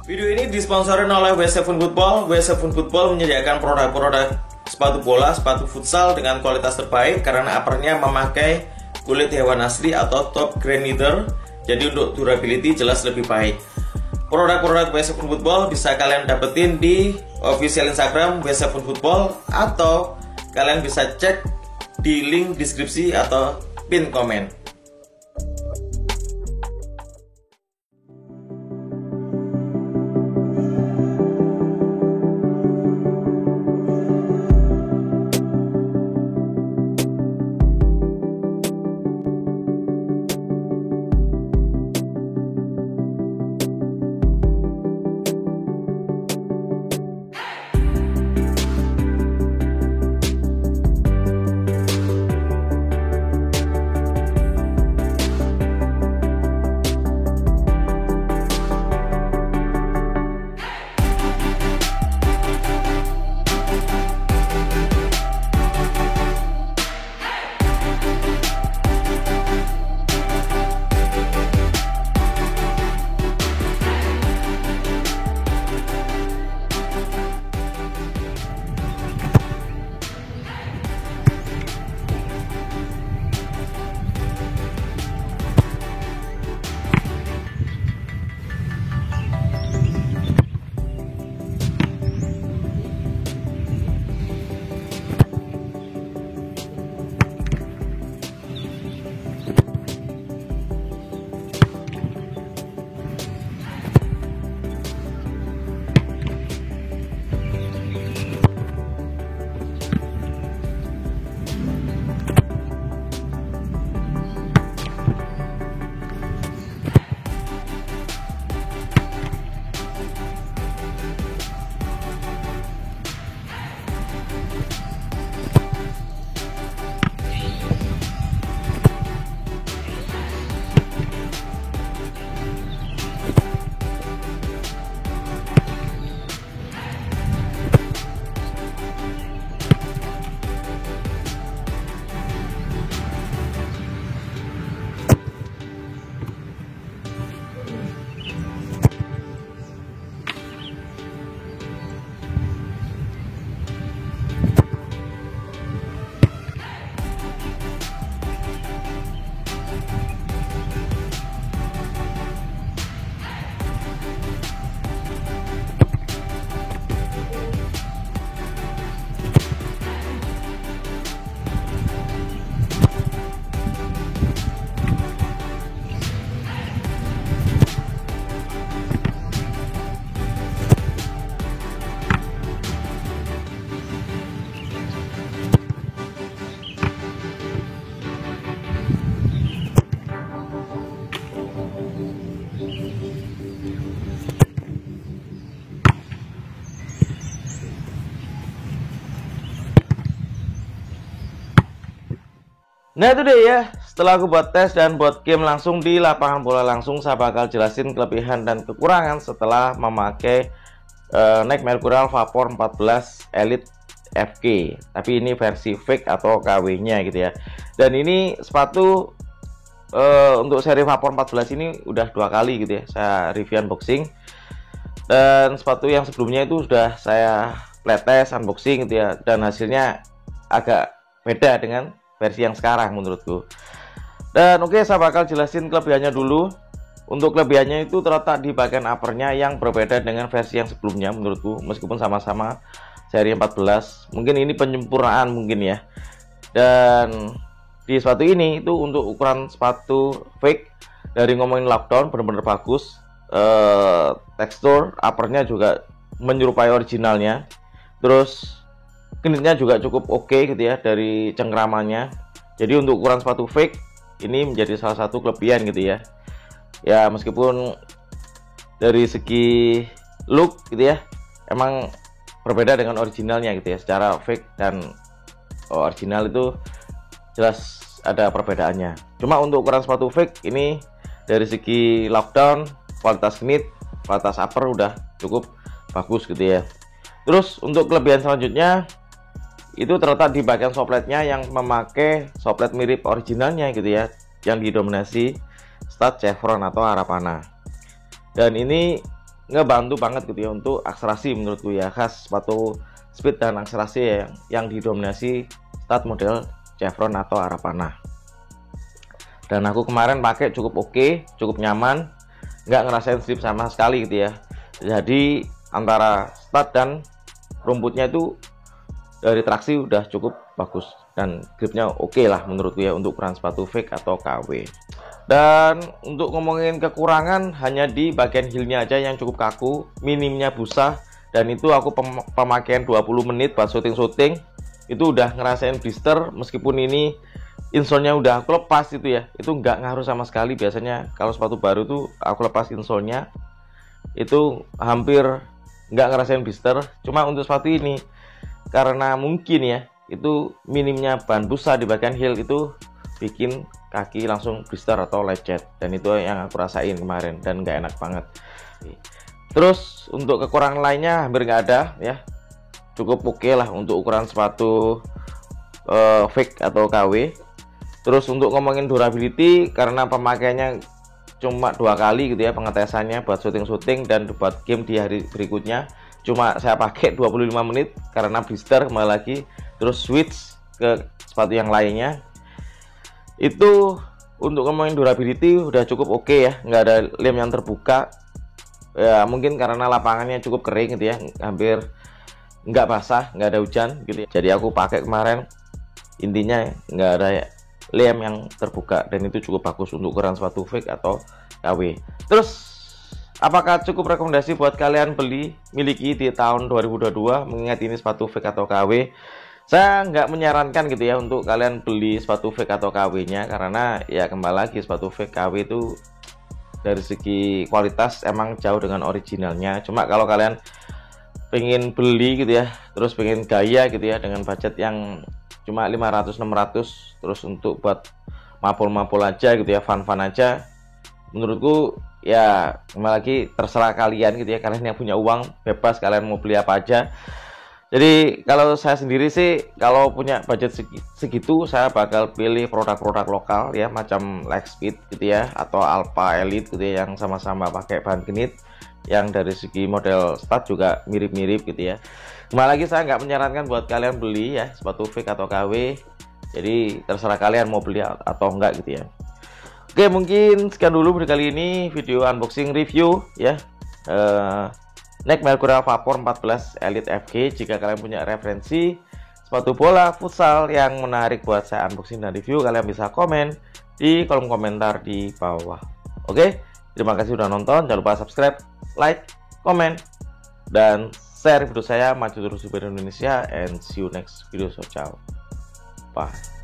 Video ini disponsori oleh W7 Football. W7 Football menyediakan produk-produk sepatu bola, sepatu futsal dengan kualitas terbaik karena uppernya memakai kulit hewan asli atau top grain leather. Jadi untuk durability jelas lebih baik. Produk-produk W7 Football bisa kalian dapetin di official Instagram W7 Football atau kalian bisa cek di link deskripsi atau pin komen. Nah itu deh ya, setelah aku buat tes dan buat game langsung di lapangan bola langsung, saya bakal jelasin kelebihan dan kekurangan setelah memakai Nike Mercurial Vapor 14 Elite FK. Tapi ini versi fake atau KW nya gitu ya. Dan ini sepatu untuk seri Vapor 14 ini udah 2 kali gitu ya saya review unboxing. Dan sepatu yang sebelumnya itu sudah saya playtest unboxing gitu ya, dan hasilnya agak beda dengan versi yang sekarang menurutku. Dan oke, saya bakal jelasin kelebihannya dulu. Untuk kelebihannya itu terletak di bagian uppernya yang berbeda dengan versi yang sebelumnya menurutku, meskipun sama-sama seri 14. Mungkin ini penyempurnaan mungkin ya. Dan di sepatu ini itu untuk ukuran sepatu fake, dari ngomongin lockdown benar-benar bagus. Tekstur uppernya juga menyerupai originalnya. Terus knitnya juga cukup oke gitu ya dari cengkramannya. Jadi untuk ukuran sepatu fake ini menjadi salah satu kelebihan gitu ya. Ya meskipun dari segi look gitu ya emang berbeda dengan originalnya gitu ya. Secara fake dan original itu jelas ada perbedaannya. Cuma untuk ukuran sepatu fake ini dari segi lockdown, kualitas knit, kualitas upper udah cukup bagus gitu ya. Terus untuk kelebihan selanjutnya itu terletak di bagian sopletnya yang memakai soplet mirip originalnya gitu ya, yang didominasi stud chevron atau arah panah. Dan ini ngebantu banget gitu ya untuk akselerasi menurutku ya, khas sepatu speed dan akselerasi yang didominasi stud model Chevron atau Arapana. Dan aku kemarin pakai cukup oke, cukup nyaman, nggak ngerasain slip sama sekali gitu ya. Jadi antara stud dan rumputnya itu dari traksi udah cukup bagus dan gripnya oke lah menurutku ya untuk ukuran sepatu fake atau KW. Dan untuk ngomongin kekurangan, hanya di bagian heelnya aja yang cukup kaku, minimnya busa, dan itu aku pemakaian 20 menit buat syuting-syuting itu udah ngerasain blister. Meskipun ini insole-nya udah aku lepas itu ya, itu nggak ngaruh sama sekali. Biasanya kalau sepatu baru tuh aku lepas insole-nya itu hampir nggak ngerasain blister. Cuma untuk sepatu ini karena mungkin ya itu minimnya ban busa di bagian heel itu bikin kaki langsung blister atau lecet, dan itu yang aku rasain kemarin dan nggak enak banget. Terus untuk kekurangan lainnya hampir nggak ada ya, cukup oke lah untuk ukuran sepatu fake atau KW. Terus untuk ngomongin durability, karena pemakaiannya cuma 2 kali gitu ya pengetesannya buat syuting-syuting dan buat game di hari berikutnya, cuma saya pakai 25 menit karena blister kembali lagi. Terus switch ke sepatu yang lainnya. Itu untuk ngomongin durability udah cukup oke ya, nggak ada lem yang terbuka ya, mungkin karena lapangannya cukup kering gitu ya, hampir nggak basah, nggak ada hujan gitu ya. Jadi aku pakai kemarin, intinya nggak ada lem yang terbuka, dan itu cukup bagus untuk ukuran sepatu fake atau KW. Terus apakah cukup rekomendasi buat kalian miliki di tahun 2022 mengingat ini sepatu fake atau KW? Saya nggak menyarankan gitu ya untuk kalian beli sepatu fake atau KW-nya, karena ya kembali lagi sepatu fake KW itu dari segi kualitas emang jauh dengan originalnya. Cuma kalau kalian pengen beli gitu ya, terus pengen gaya gitu ya dengan budget yang cuma 500-600, terus untuk buat mapul-mapul aja gitu ya, fun-fun aja, menurutku ya kembali lagi terserah kalian gitu ya. Kalian yang punya uang bebas, kalian mau beli apa aja. Jadi kalau saya sendiri sih, kalau punya budget segitu, saya bakal pilih produk-produk lokal ya, macam Lightspeed gitu ya, atau Alpha Elite gitu ya, yang sama-sama pakai bahan genit, yang dari segi model stud juga mirip-mirip gitu ya. Kembali lagi saya nggak menyarankan buat kalian beli ya sepatu fake atau KW. Jadi terserah kalian mau beli atau enggak gitu ya. Oke, mungkin sekian dulu video kali ini, video unboxing review ya. Nike Mercurial Vapor 14 Elite FG. Jika kalian punya referensi sepatu bola futsal yang menarik buat saya unboxing dan review, kalian bisa komen di kolom komentar di bawah. Oke, terima kasih udah nonton. Jangan lupa subscribe, like, komen, dan share video saya. Maju terus di Indonesia, and see you next video. So ciao, bye.